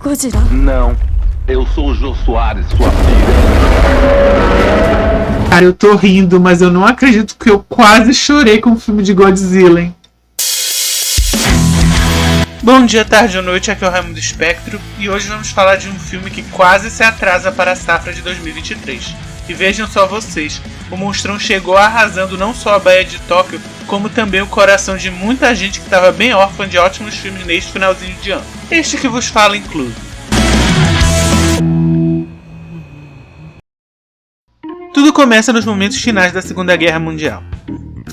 Godzilla? Não, eu sou o Jô Soares, sua filha. Cara, eu tô rindo, mas eu não acredito que eu quase chorei com o filme de Godzilla, hein? Bom dia, tarde ou noite, aqui é o Raimundo Espectro e hoje vamos falar de um filme que quase se atrasa para a safra de 2023. E vejam só vocês, o monstrão chegou arrasando não só a Baía de Tóquio, como também o coração de muita gente que estava bem órfã de ótimos filmes neste finalzinho de ano. Este que vos fala incluso. Tudo começa nos momentos finais da Segunda Guerra Mundial.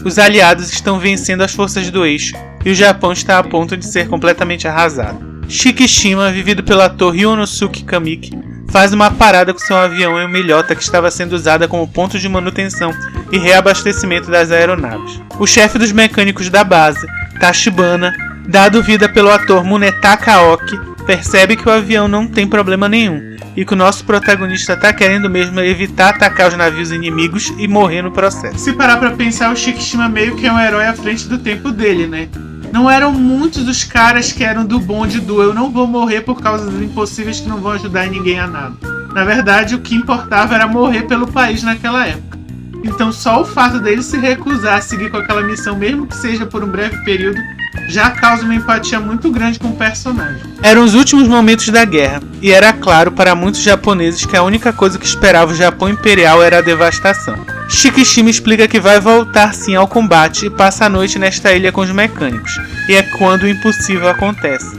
Os aliados estão vencendo as forças do eixo e o Japão está a ponto de ser completamente arrasado. Shikishima, vivido pelo ator Ryonosuke Kamiki, faz uma parada com seu avião em uma ilhota que estava sendo usada como ponto de manutenção e reabastecimento das aeronaves. O chefe dos mecânicos da base, Tachibana, dado vida pelo ator Munetaka Aoki, percebe que o avião não tem problema nenhum e que o nosso protagonista está querendo mesmo evitar atacar os navios inimigos e morrer no processo. Se parar pra pensar, o Shikishima meio que é um herói à frente do tempo dele, né? Não eram muitos os caras que eram do bonde do eu não vou morrer por causa dos impossíveis que não vão ajudar ninguém a nada. Na verdade, o que importava era morrer pelo país naquela época. Então só o fato dele se recusar a seguir com aquela missão, mesmo que seja por um breve período, já causa uma empatia muito grande com o personagem. Eram os últimos momentos da guerra, e era claro para muitos japoneses que a única coisa que esperava o Japão Imperial era a devastação. Shikishima explica que vai voltar sim ao combate e passa a noite nesta ilha com os mecânicos, e é quando o impossível acontece.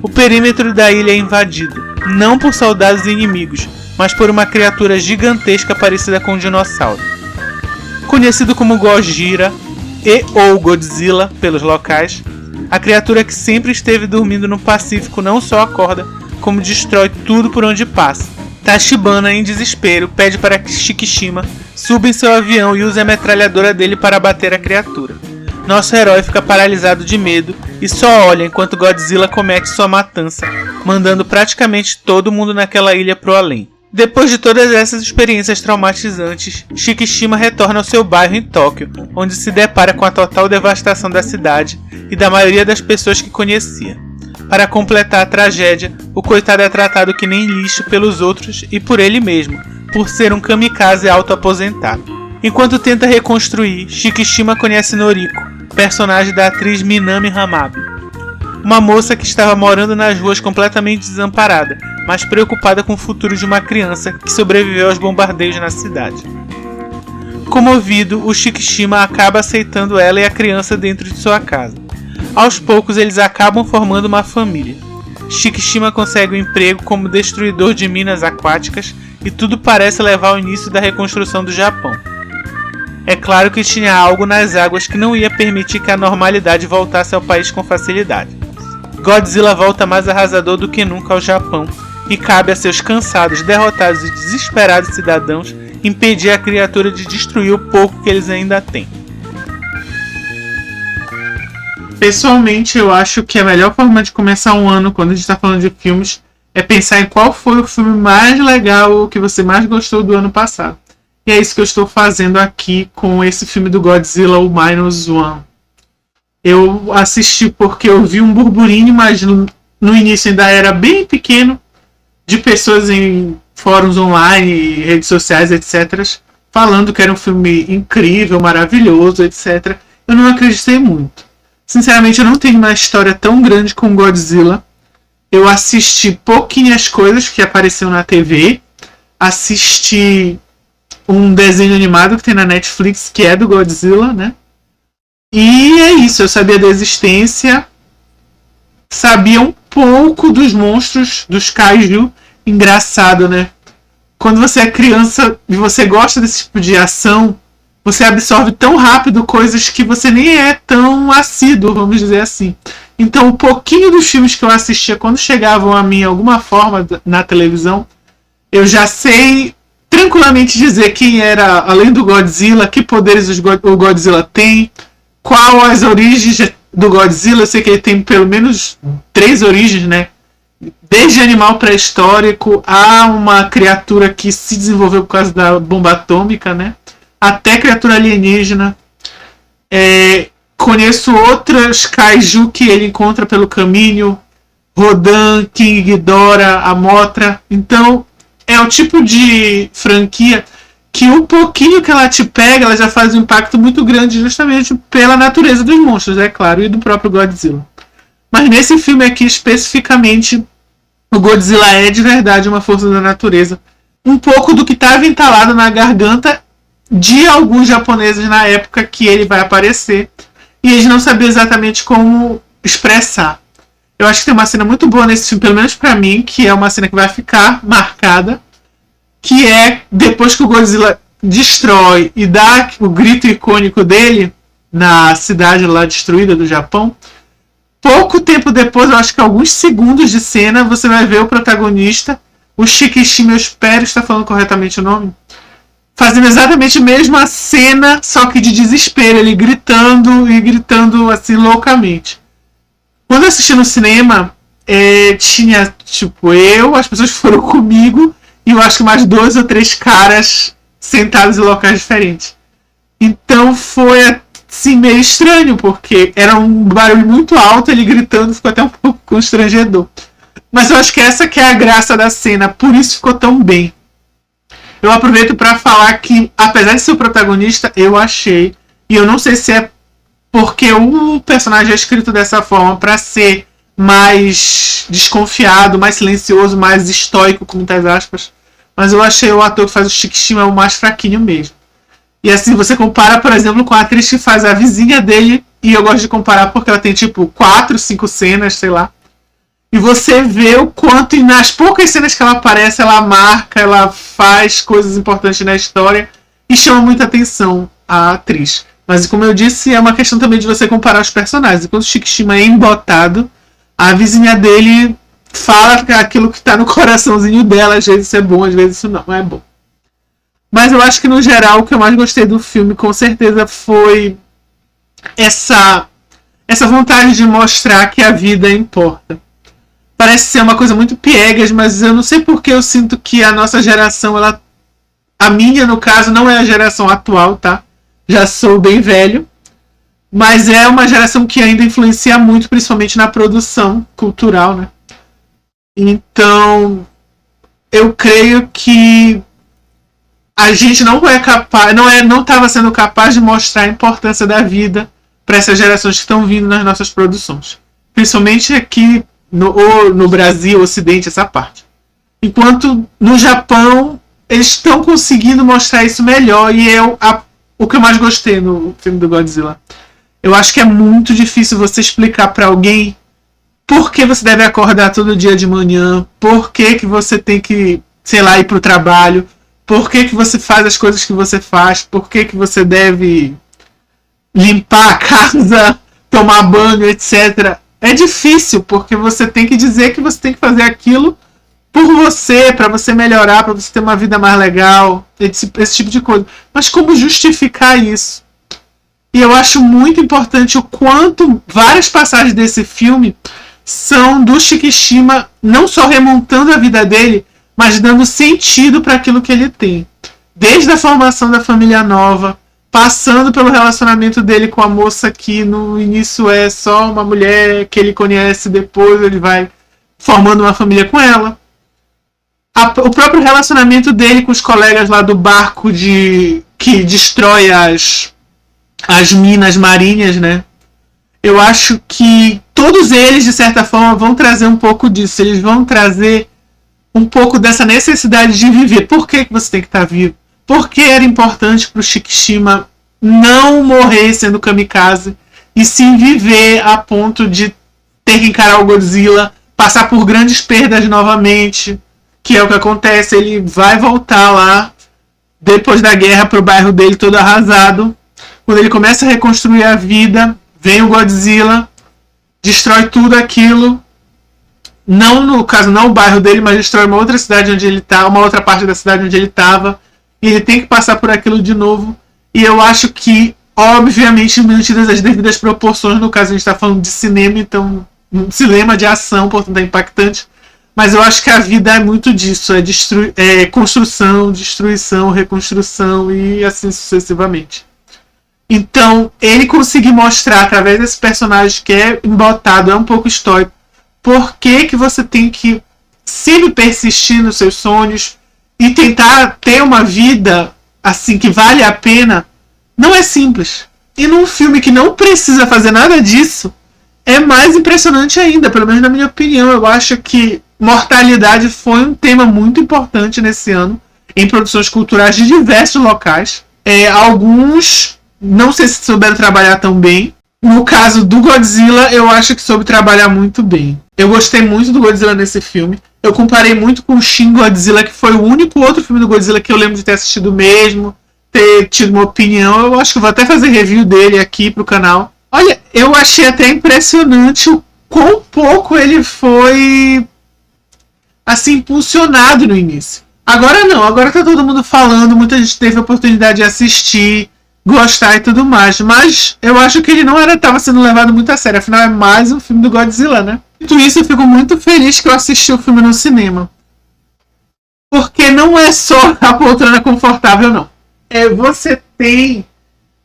O perímetro da ilha é invadido, não por soldados inimigos, mas por uma criatura gigantesca parecida com um dinossauro. Conhecido como Gojira ou Godzilla pelos locais, a criatura que sempre esteve dormindo no Pacífico não só acorda, como destrói tudo por onde passa. Tachibana, em desespero, pede para que Shikishima suba em seu avião e use a metralhadora dele para abater a criatura. Nosso herói fica paralisado de medo e só olha enquanto Godzilla comete sua matança, mandando praticamente todo mundo naquela ilha pro além. Depois de todas essas experiências traumatizantes, Shikishima retorna ao seu bairro em Tóquio, onde se depara com a total devastação da cidade e da maioria das pessoas que conhecia. Para completar a tragédia, o coitado é tratado que nem lixo pelos outros e por ele mesmo, por ser um kamikaze auto-aposentado. Enquanto tenta reconstruir, Shikishima conhece Noriko, personagem da atriz Minami Hamabe, uma moça que estava morando nas ruas completamente desamparada, mas preocupada com o futuro de uma criança que sobreviveu aos bombardeios na cidade. Comovido, o Shikishima acaba aceitando ela e a criança dentro de sua casa. Aos poucos, eles acabam formando uma família. Shikishima consegue um emprego como destruidor de minas aquáticas e tudo parece levar ao início da reconstrução do Japão. É claro que tinha algo nas águas que não ia permitir que a normalidade voltasse ao país com facilidade. Godzilla volta mais arrasador do que nunca ao Japão e cabe a seus cansados, derrotados e desesperados cidadãos impedir a criatura de destruir o pouco que eles ainda têm. Pessoalmente, eu acho que a melhor forma de começar um ano, quando a gente está falando de filmes, é pensar em qual foi o filme mais legal ou que você mais gostou do ano passado. E é isso que eu estou fazendo aqui com esse filme do Godzilla, o Minus One. Eu assisti porque eu vi um burburinho, mas no início ainda era bem pequeno, de pessoas em fóruns online, redes sociais, etc., falando que era um filme incrível, maravilhoso, etc. Eu não acreditei muito. Sinceramente, eu não tenho uma história tão grande com Godzilla. Eu assisti pouquinhas coisas que apareceram na TV. Assisti um desenho animado que tem na Netflix, que é do Godzilla, né? E é isso, eu sabia da existência. Sabia um pouco dos monstros, dos kaiju. Engraçado, né? Quando você é criança e você gosta desse tipo de ação, você absorve tão rápido coisas que você nem é tão assíduo, vamos dizer assim. Então, um pouquinho dos filmes que eu assistia quando chegavam a mim, de alguma forma, na televisão, eu já sei tranquilamente dizer quem era, além do Godzilla, que poderes o Godzilla tem, qual as origens do Godzilla. Eu sei que ele tem pelo menos 3 origens, né? Desde animal pré-histórico a uma criatura que se desenvolveu por causa da bomba atômica, né? Até criatura alienígena. Conheço outras kaiju que ele encontra pelo caminho. Rodan, King Ghidorah, a Mothra. Então, é o tipo de franquia que o pouquinho que ela te pega, ela já faz um impacto muito grande justamente pela natureza dos monstros, é claro, e do próprio Godzilla. Mas nesse filme aqui, especificamente, o Godzilla é de verdade uma força da natureza. Um pouco do que estava entalado na garganta de alguns japoneses na época que ele vai aparecer. E eles não sabiam exatamente como expressar. Eu acho que tem uma cena muito boa nesse filme, pelo menos pra mim, que é uma cena que vai ficar marcada, que é depois que o Godzilla destrói e dá o grito icônico dele na cidade lá destruída do Japão. Pouco tempo depois, eu acho que alguns segundos de cena, você vai ver o protagonista, o Shikishima, eu espero estar falando corretamente o nome, fazendo exatamente a mesma cena, só que de desespero, ele gritando e gritando assim loucamente. Quando eu assisti no cinema, tinha tipo as pessoas que foram comigo e eu acho que mais 2 ou 3 caras sentados em locais diferentes. Então foi assim meio estranho, porque era um barulho muito alto, ele gritando, ficou até um pouco constrangedor. Mas eu acho que essa que é a graça da cena, por isso ficou tão bem. Eu aproveito para falar que, apesar de ser o protagonista, eu achei, e eu não sei se é porque o personagem é escrito dessa forma para ser mais desconfiado, mais silencioso, mais estoico, com muitas aspas, mas eu achei o ator que faz o Shikishima o mais fraquinho mesmo. E assim, você compara, por exemplo, com a atriz que faz a vizinha dele, e eu gosto de comparar porque ela tem tipo 4, 5 cenas, sei lá. E você vê o quanto, e nas poucas cenas que ela aparece, ela marca, ela faz coisas importantes na história e chama muita atenção a atriz. Mas como eu disse, é uma questão também de você comparar os personagens. Enquanto o Shikishima é embotado, a vizinha dele fala aquilo que está no coraçãozinho dela. Às vezes isso é bom, às vezes isso não é bom. Mas eu acho que no geral o que eu mais gostei do filme com certeza foi essa vontade de mostrar que a vida importa. Parece ser uma coisa muito piegas, mas eu não sei porque eu sinto que a nossa geração, a minha no caso, não é a geração atual, tá? Já sou bem velho. Mas é uma geração que ainda influencia muito, principalmente na produção cultural, né? Então, eu creio que a gente não é capaz, não estava sendo capaz de mostrar a importância da vida para essas gerações que estão vindo nas nossas produções. Principalmente aqui no Brasil, Ocidente, essa parte. Enquanto no Japão, eles estão conseguindo mostrar isso melhor, e é o que eu mais gostei no filme do Godzilla. Eu acho que é muito difícil você explicar para alguém por que você deve acordar todo dia de manhã, por que você tem que, sei lá, ir pro trabalho, por que você faz as coisas que você faz, por que você deve limpar a casa, tomar banho, etc. É difícil, porque você tem que dizer que você tem que fazer aquilo por você, para você melhorar, para você ter uma vida mais legal, esse tipo de coisa. Mas como justificar isso? E eu acho muito importante o quanto várias passagens desse filme são do Shikishima, não só remontando a vida dele, mas dando sentido para aquilo que ele tem. Desde a formação da família nova, passando pelo relacionamento dele com a moça que no início é só uma mulher que ele conhece, depois ele vai formando uma família com ela. O próprio relacionamento dele com os colegas lá do barco que destrói as minas marinhas, né? Eu acho que todos eles, de certa forma, vão trazer um pouco disso. Eles vão trazer um pouco dessa necessidade de viver. Por que você tem que estar vivo? Por que era importante para o Shikishima não morrer sendo kamikaze e sim viver a ponto de ter que encarar o Godzilla, passar por grandes perdas novamente, que é o que acontece. Ele vai voltar lá depois da guerra para o bairro dele todo arrasado. Quando ele começa a reconstruir a vida, vem o Godzilla, destrói tudo aquilo. Não, no caso, não o bairro dele, mas destrói uma outra cidade onde ele tá, uma outra parte da cidade onde ele estava. E ele tem que passar por aquilo de novo. E eu acho que, obviamente, mantidas as devidas proporções, no caso a gente está falando de cinema, então um cinema de ação, portanto é impactante. Mas eu acho que a vida é muito disso, é construção, destruição, reconstrução e assim sucessivamente. Então, ele conseguir mostrar através desse personagem que é embotado, é um pouco estoico, por que você tem que sempre persistir nos seus sonhos e tentar ter uma vida assim que vale a pena, não é simples. E num filme que não precisa fazer nada disso, é mais impressionante ainda, pelo menos na minha opinião. Eu acho que mortalidade foi um tema muito importante nesse ano em produções culturais de diversos locais. Alguns não sei se souberam trabalhar tão bem. No caso do Godzilla, eu acho que soube trabalhar muito bem. Eu gostei muito do Godzilla nesse filme. Eu comparei muito com o Shin Godzilla, que foi o único outro filme do Godzilla que eu lembro de ter assistido mesmo, ter tido uma opinião. Eu acho que eu vou até fazer review dele aqui pro canal. Olha, eu achei até impressionante o quão pouco ele foi assim impulsionado no início. Agora não, agora tá todo mundo falando, muita gente teve a oportunidade de assistir, gostar e tudo mais, mas eu acho que ele não estava sendo levado muito a sério, afinal é mais um filme do Godzilla, né? Dito isso, eu fico muito feliz que eu assisti o filme no cinema. Porque não é só a poltrona confortável, não. Você tem...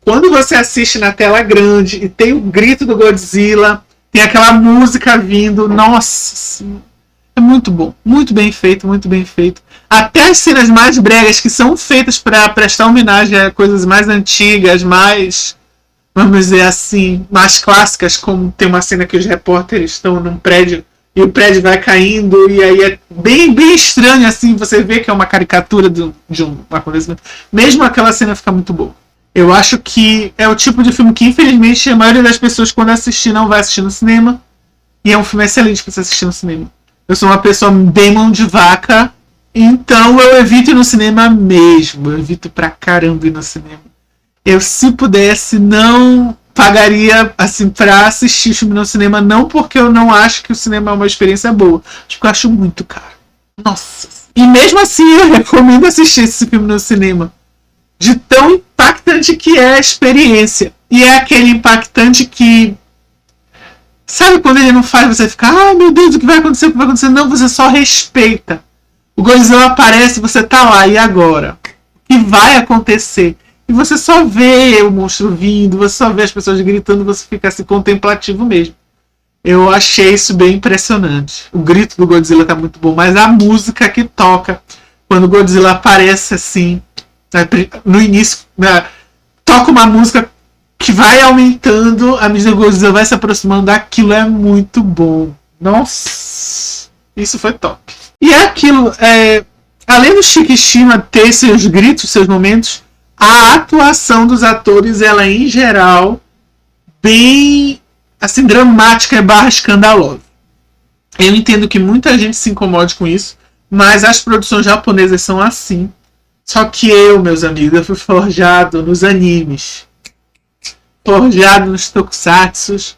Quando você assiste na tela grande e tem o grito do Godzilla, tem aquela música vindo, nossa, é muito bom, muito bem feito, muito bem feito. Até as cenas mais bregas que são feitas para prestar homenagem a coisas mais antigas, mais, vamos dizer assim, mais clássicas, como tem uma cena que os repórteres estão num prédio e o prédio vai caindo, e aí é bem, bem estranho, assim, você vê que é uma caricatura de um acontecimento. Mesmo aquela cena fica muito boa. Eu acho que é o tipo de filme que, infelizmente, a maioria das pessoas, quando assistir, não vai assistir no cinema. E é um filme excelente para você assistir no cinema. Eu sou uma pessoa bem mão de vaca, então eu evito ir no cinema mesmo. Eu evito pra caramba ir no cinema. Eu, se pudesse, não pagaria assim pra assistir filme no cinema, não porque eu não acho que o cinema é uma experiência boa, mas porque eu acho muito caro. Nossa. E mesmo assim eu recomendo assistir esse filme no cinema. De tão impactante que é a experiência. E é aquele impactante que... Sabe quando ele não faz você ficar, ai meu Deus, o que vai acontecer, o que vai acontecer? Não, você só respeita. O Godzilla aparece, você tá lá, e agora? O que vai acontecer? E você só vê o monstro vindo, você só vê as pessoas gritando, você fica assim contemplativo mesmo. Eu achei isso bem impressionante. O grito do Godzilla tá muito bom, mas a música que toca quando o Godzilla aparece assim, no início, toca uma música que vai aumentando, a medida que o Godzilla vai se aproximando daquilo, é muito bom. Nossa, isso foi top. E é aquilo, além do Shikishima ter seus gritos, seus momentos, a atuação dos atores, ela em geral, bem assim, dramática e / escandalosa. Eu entendo que muita gente se incomode com isso, mas as produções japonesas são assim. Só que meus amigos, eu fui forjado nos animes, forjado nos tokusatsus.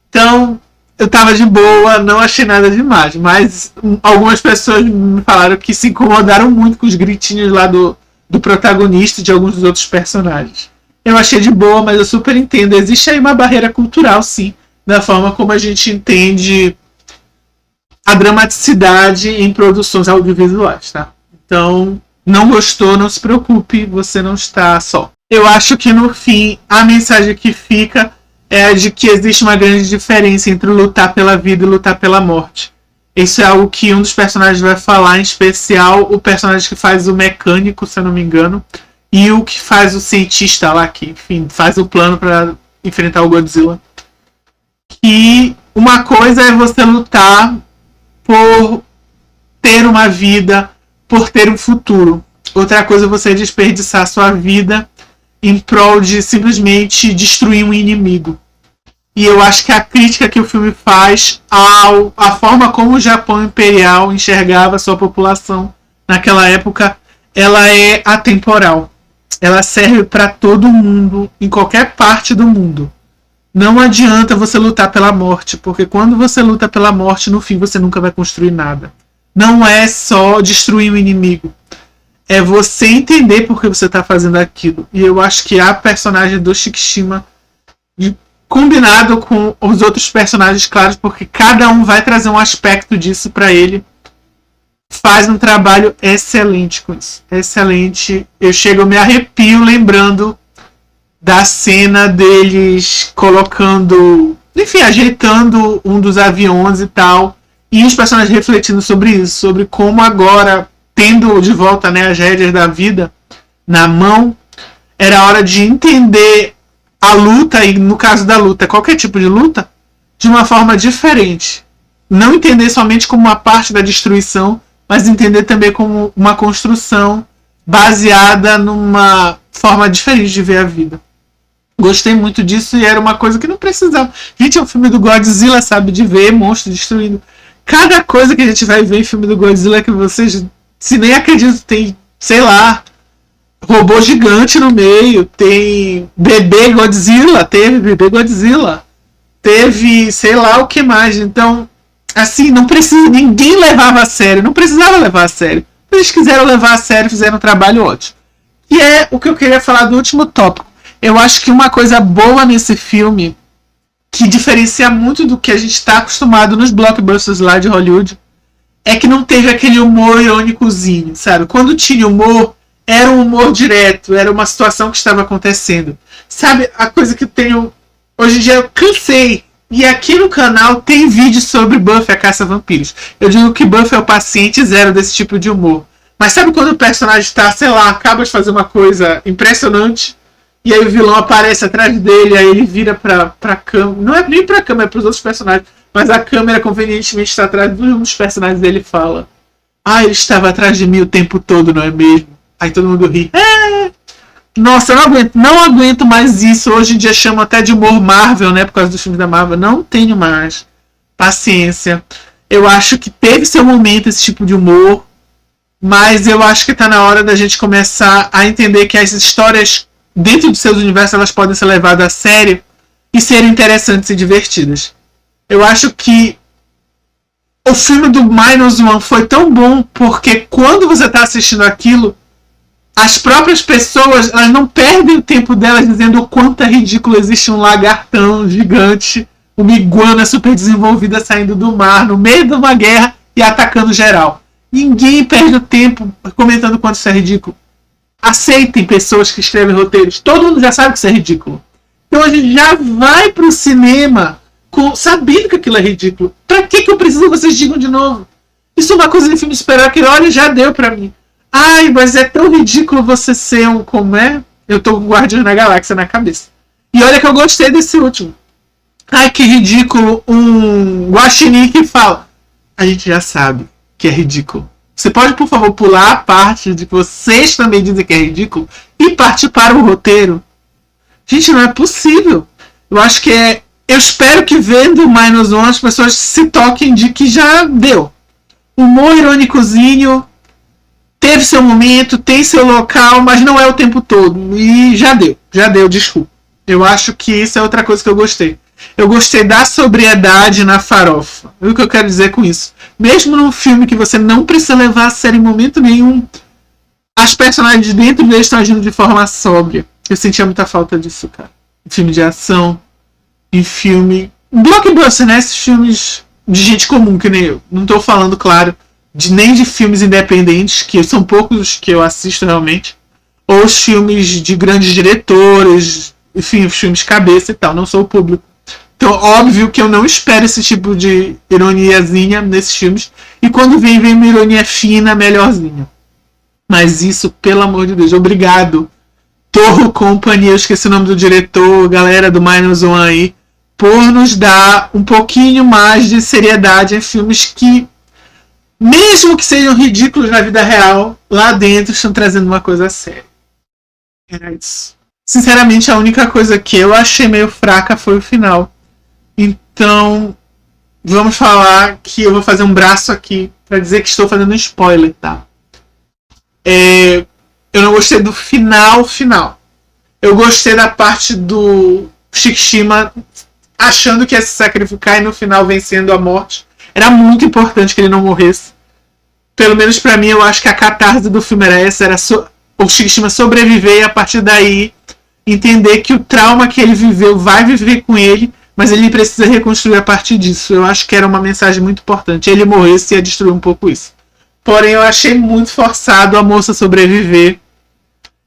Então, eu tava de boa, não achei nada demais. Mas algumas pessoas me falaram que se incomodaram muito com os gritinhos lá do protagonista e de alguns dos outros personagens. Eu achei de boa, mas eu super entendo. Existe aí uma barreira cultural, sim, da forma como a gente entende a dramaticidade em produções audiovisuais, tá? Então, não gostou, não se preocupe, você não está só. Eu acho que no fim, a mensagem que fica é a de que existe uma grande diferença entre lutar pela vida e lutar pela morte. Isso é algo que um dos personagens vai falar, em especial o personagem que faz o mecânico, se eu não me engano, e o que faz o cientista lá, que, enfim, faz o plano para enfrentar o Godzilla. Que uma coisa é você lutar por ter uma vida, por ter um futuro. Outra coisa é você desperdiçar sua vida em prol de simplesmente destruir um inimigo. E eu acho que a crítica que o filme faz à forma como o Japão Imperial enxergava a sua população naquela época, ela é atemporal. Ela serve para todo mundo, em qualquer parte do mundo. Não adianta você lutar pela morte, porque quando você luta pela morte, no fim você nunca vai construir nada. Não é só destruir o inimigo. É você entender por que você está fazendo aquilo. E eu acho que a personagem do Shikishima, combinado com os outros personagens, claro, porque cada um vai trazer um aspecto disso para ele, faz um trabalho excelente com isso. Excelente. Eu me arrepio lembrando da cena deles colocando, enfim, ajeitando um dos aviões e tal. E os personagens refletindo sobre isso, sobre como agora, tendo de volta, né, as rédeas da vida na mão, era hora de entender a luta, e no caso da luta, qualquer tipo de luta, de uma forma diferente. Não entender somente como uma parte da destruição, mas entender também como uma construção baseada numa forma diferente de ver a vida. Gostei muito disso e era uma coisa que não precisava. Gente, é um filme do Godzilla, sabe? De ver monstro destruindo. Cada coisa que a gente vai ver em filme do Godzilla que vocês, se nem acreditam, tem, sei lá, robô gigante no meio, tem bebê Godzilla, teve, sei lá o que mais. Então, assim, não precisa, ninguém levava a sério, não precisava levar a sério. Eles quiseram levar a sério, fizeram um trabalho ótimo. E é o que eu queria falar do último tópico. Eu acho que uma coisa boa nesse filme, que diferencia muito do que a gente está acostumado nos blockbusters lá de Hollywood, é que não teve aquele humor irônicozinho, sabe? Quando tinha humor, era um humor direto, era uma situação que estava acontecendo. Sabe, a coisa que eu tenho... Hoje em dia eu cansei. E aqui no canal tem vídeo sobre Buffy, a Caça-Vampiros. Eu digo que Buffy é o paciente zero desse tipo de humor. Mas sabe quando o personagem está, sei lá, acaba de fazer uma coisa impressionante, e aí o vilão aparece atrás dele, aí ele vira pra câmera. Não é nem pra câmera, é pros outros personagens. Mas a câmera convenientemente está atrás de um dos personagens dele e fala: ah, ele estava atrás de mim o tempo todo, não é mesmo? Aí todo mundo ri. Nossa, eu não aguento mais isso. Hoje em dia chamam até de humor Marvel, né? Por causa dos filmes da Marvel. Não tenho mais paciência. Eu acho que teve seu momento esse tipo de humor. Mas eu acho que tá na hora da gente começar a entender que as histórias dentro de seus universos, elas podem ser levadas a sério e serem interessantes e divertidas. Eu acho que o filme do Minus One foi tão bom porque quando você está assistindo aquilo, as próprias pessoas, elas não perdem o tempo delas dizendo o quanto é ridículo existe um lagartão gigante, uma iguana super desenvolvida saindo do mar no meio de uma guerra e atacando geral. Ninguém perde o tempo comentando o quanto isso é ridículo. Aceitem pessoas que escrevem roteiros. Todo mundo já sabe que isso é ridículo. Então a gente já vai pro cinema sabendo que aquilo é ridículo. Pra que eu preciso que vocês digam de novo? Isso é uma coisa de filme de super-herói que, olha, já deu pra mim. Ai, mas é tão ridículo você ser um... Como é? Eu tô com o Guardiões da Galáxia na cabeça. E olha que eu gostei desse último. Ai, que ridículo. Um guaxinim que fala. A gente já sabe que é ridículo. Você pode, por favor, pular a parte de que vocês também dizem que é ridículo e partir para o roteiro? Gente, não é possível. Eu acho que é... Eu espero que vendo o Minus One as pessoas se toquem de que já deu. Humor irônicozinho, teve seu momento, tem seu local, mas não é o tempo todo. E já deu, desculpa. Eu acho que isso é outra coisa que eu gostei. Eu gostei da sobriedade na farofa. O que eu quero dizer com isso? Mesmo num filme que você não precisa levar a sério em momento nenhum, as personagens dentro dele estão agindo de forma sóbria. Eu sentia muita falta disso, cara. Em filme de ação, em filme... blockbuster, né? Esses filmes de gente comum, que nem eu. Não tô falando, claro, nem de filmes independentes, que são poucos os que eu assisto realmente. Ou os filmes de grandes diretores, enfim, os filmes cabeça e tal. Não sou o público. Então, óbvio que eu não espero esse tipo de ironiazinha nesses filmes. E quando vem uma ironia fina, melhorzinha. Mas isso, pelo amor de Deus, obrigado. Torro Company, eu esqueci o nome do diretor, galera do Minus One aí, por nos dar um pouquinho mais de seriedade em filmes que, mesmo que sejam ridículos na vida real, lá dentro estão trazendo uma coisa séria. Era isso. Sinceramente, a única coisa que eu achei meio fraca foi o final. Então, vamos falar que eu vou fazer um braço aqui para dizer que estou fazendo um spoiler, tá? Eu não gostei do final. Eu gostei da parte do Shikishima achando que ia se sacrificar e no final vencendo a morte. Era muito importante que ele não morresse. Pelo menos pra mim, eu acho que a catarse do filme era essa. Era o Shikishima sobreviver e a partir daí entender que o trauma que ele viveu vai viver com ele, mas ele precisa reconstruir a partir disso. Eu acho que era uma mensagem muito importante. Ele morresse ia destruir um pouco isso. Porém, eu achei muito forçado a moça sobreviver.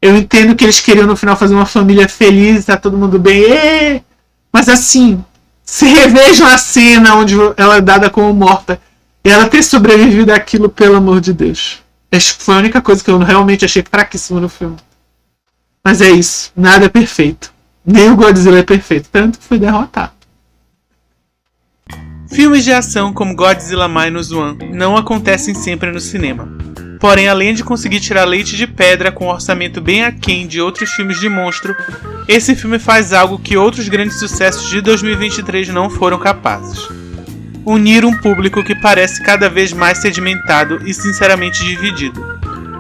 Eu entendo que eles queriam no final fazer uma família feliz, tá todo mundo bem. Mas assim, se revejam a cena onde ela é dada como morta. E ela ter sobrevivido àquilo, pelo amor de Deus. Acho que foi a única coisa que eu realmente achei fraquíssima no filme. Mas é isso. Nada é perfeito. Nem o Godzilla é perfeito. Tanto que foi derrotado. Filmes de ação como Godzilla Minus One não acontecem sempre no cinema. Porém, além de conseguir tirar leite de pedra com um orçamento bem aquém de outros filmes de monstro, esse filme faz algo que outros grandes sucessos de 2023 não foram capazes. Unir um público que parece cada vez mais sedimentado e sinceramente dividido.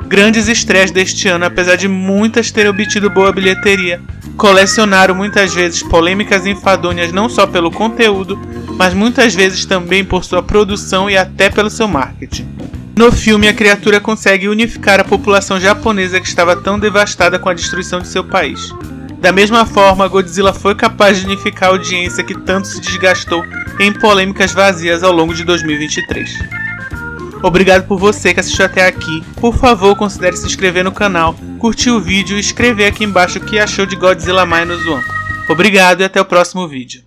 Grandes estreias deste ano, apesar de muitas terem obtido boa bilheteria, colecionaram muitas vezes polêmicas enfadonhas não só pelo conteúdo, mas muitas vezes também por sua produção e até pelo seu marketing. No filme, a criatura consegue unificar a população japonesa que estava tão devastada com a destruição de seu país. Da mesma forma, Godzilla foi capaz de unificar a audiência que tanto se desgastou em polêmicas vazias ao longo de 2023. Obrigado por você que assistiu até aqui. Por favor, considere se inscrever no canal, curtir o vídeo e escrever aqui embaixo o que achou de Godzilla Minus One. Obrigado e até o próximo vídeo.